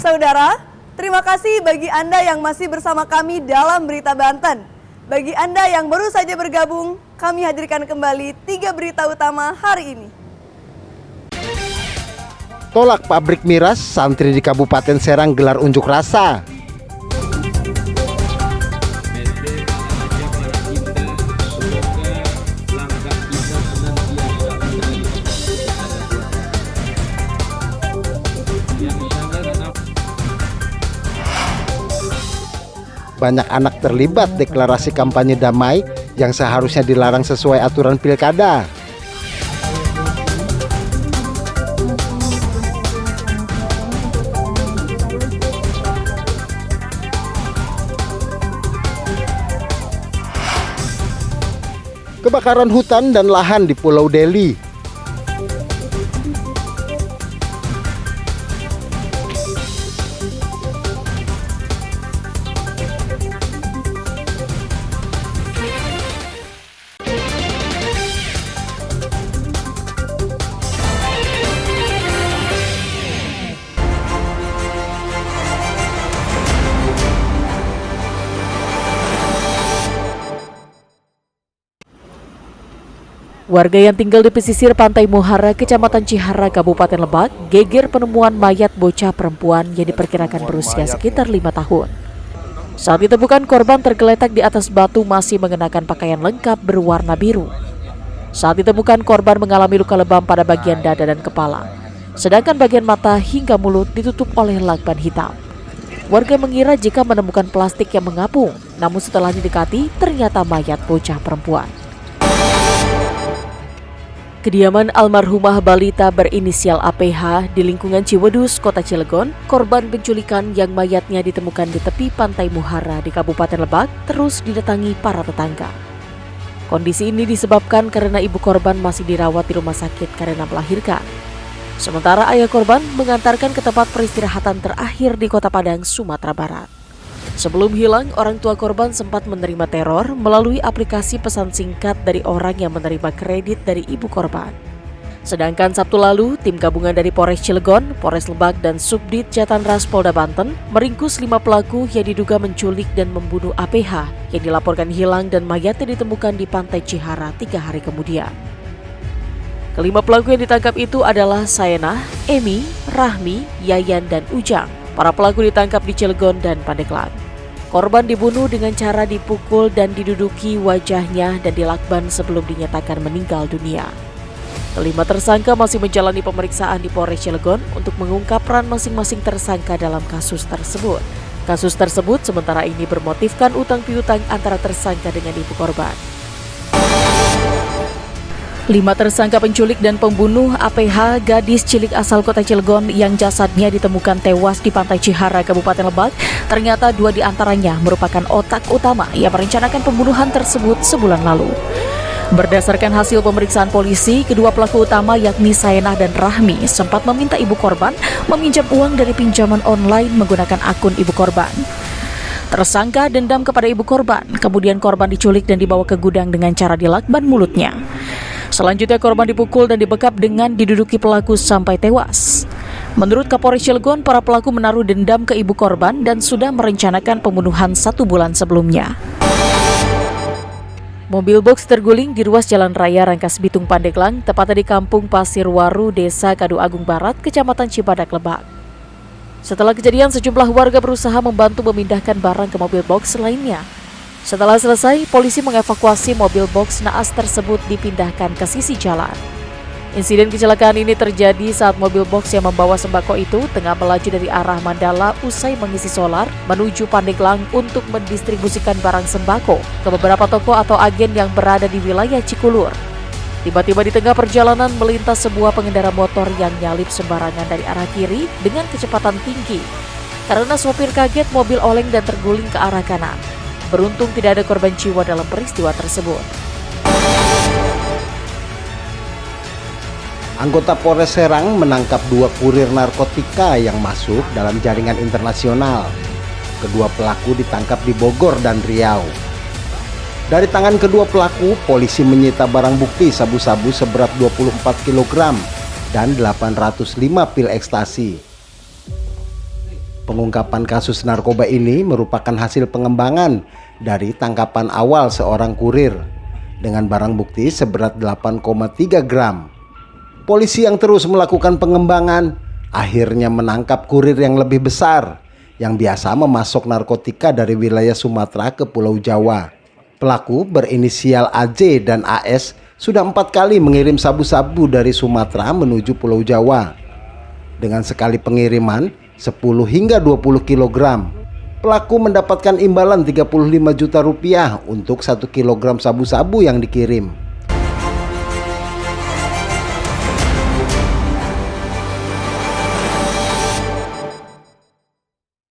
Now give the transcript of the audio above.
Saudara, terima kasih bagi Anda yang masih bersama kami dalam Berita Banten. Bagi Anda yang baru saja bergabung, kami hadirkan kembali 3 berita utama hari ini. Tolak pabrik miras, santri di Kabupaten Serang gelar unjuk rasa. Banyak anak terlibat deklarasi kampanye damai yang seharusnya dilarang sesuai aturan pilkada. Kebakaran hutan dan lahan di Pulau Deli. Warga yang tinggal di pesisir Pantai Muhara, Kecamatan Cihara, Kabupaten Lebak, geger penemuan mayat bocah perempuan yang diperkirakan berusia sekitar 5 tahun. Saat ditemukan, korban tergeletak di atas batu masih mengenakan pakaian lengkap berwarna biru. Saat ditemukan, korban mengalami luka lebam pada bagian dada dan kepala, sedangkan bagian mata hingga mulut ditutup oleh lakban hitam. Warga mengira jika menemukan plastik yang mengapung, namun setelah didekati, ternyata mayat bocah perempuan. Kediaman almarhumah balita berinisial APH di lingkungan Ciwedus, Kota Cilegon, korban penculikan yang mayatnya ditemukan di tepi Pantai Muhara di Kabupaten Lebak, terus didatangi para tetangga. Kondisi ini disebabkan karena ibu korban masih dirawat di rumah sakit karena melahirkan. Sementara ayah korban mengantarkan ke tempat peristirahatan terakhir di Kota Padang, Sumatera Barat. Sebelum hilang, orang tua korban sempat menerima teror melalui aplikasi pesan singkat dari orang yang menerima kredit dari ibu korban. Sedangkan Sabtu lalu, tim gabungan dari Polres Cilegon, Polres Lebak, dan Subdit Jatanras Polda Banten meringkus 5 pelaku yang diduga menculik dan membunuh APH yang dilaporkan hilang dan mayatnya ditemukan di Pantai Cihara 3 hari kemudian. Kelima pelaku yang ditangkap itu adalah Sayenah, Emi, Rahmi, Yayan, dan Ujang. Para pelaku ditangkap di Cilegon dan Pandeglang. Korban dibunuh dengan cara dipukul dan diduduki wajahnya dan dilakban sebelum dinyatakan meninggal dunia. Kelima tersangka masih menjalani pemeriksaan di Polres Cilegon untuk mengungkap peran masing-masing tersangka dalam kasus tersebut. Kasus tersebut sementara ini bermotifkan utang piutang antara tersangka dengan ibu korban. 5 tersangka penculik dan pembunuh APH, gadis cilik asal Kota Cilegon yang jasadnya ditemukan tewas di Pantai Cihara, Kabupaten Lebak, ternyata 2 di antaranya merupakan otak utama yang merencanakan pembunuhan tersebut sebulan lalu. Berdasarkan hasil pemeriksaan polisi, kedua pelaku utama yakni Sayenah dan Rahmi sempat meminta ibu korban meminjam uang dari pinjaman online menggunakan akun ibu korban. Tersangka dendam kepada ibu korban, kemudian korban diculik dan dibawa ke gudang dengan cara dilakban mulutnya. Selanjutnya korban dipukul dan dibekap dengan diduduki pelaku sampai tewas. Menurut Kapolres Cilegon, para pelaku menaruh dendam ke ibu korban dan sudah merencanakan pembunuhan 1 bulan sebelumnya. Mobil box terguling di ruas Jalan Raya Rangkas Bitung Pandeglang, tepatnya di Kampung Pasirwaru, Desa Kadu Agung Barat, Kecamatan Cibadak, Lebak. Setelah kejadian, sejumlah warga berusaha membantu memindahkan barang ke mobil box lainnya. Setelah selesai, polisi mengevakuasi mobil box naas tersebut dipindahkan ke sisi jalan. Insiden kecelakaan ini terjadi saat mobil box yang membawa sembako itu tengah melaju dari arah Mandala usai mengisi solar menuju Pandeglang untuk mendistribusikan barang sembako ke beberapa toko atau agen yang berada di wilayah Cikulur. Tiba-tiba di tengah perjalanan melintas sebuah pengendara motor yang nyalip sembarangan dari arah kiri dengan kecepatan tinggi. Karena sopir kaget, mobil oleng dan terguling ke arah kanan. Beruntung tidak ada korban jiwa dalam peristiwa tersebut. Anggota Polres Serang menangkap 2 kurir narkotika yang masuk dalam jaringan internasional. Kedua pelaku ditangkap di Bogor dan Riau. Dari tangan kedua pelaku, polisi menyita barang bukti sabu-sabu seberat 24 kg dan 805 pil ekstasi. Pengungkapan kasus narkoba ini merupakan hasil pengembangan dari tangkapan awal seorang kurir dengan barang bukti seberat 8,3 gram. Polisi yang terus melakukan pengembangan akhirnya menangkap kurir yang lebih besar yang biasa memasok narkotika dari wilayah Sumatera ke Pulau Jawa. Pelaku berinisial AJ dan AS sudah 4 kali mengirim sabu-sabu dari Sumatera menuju Pulau Jawa. Dengan sekali pengiriman 10 hingga 20 kg. Pelaku mendapatkan imbalan 35 juta rupiah untuk 1 kg sabu-sabu yang dikirim.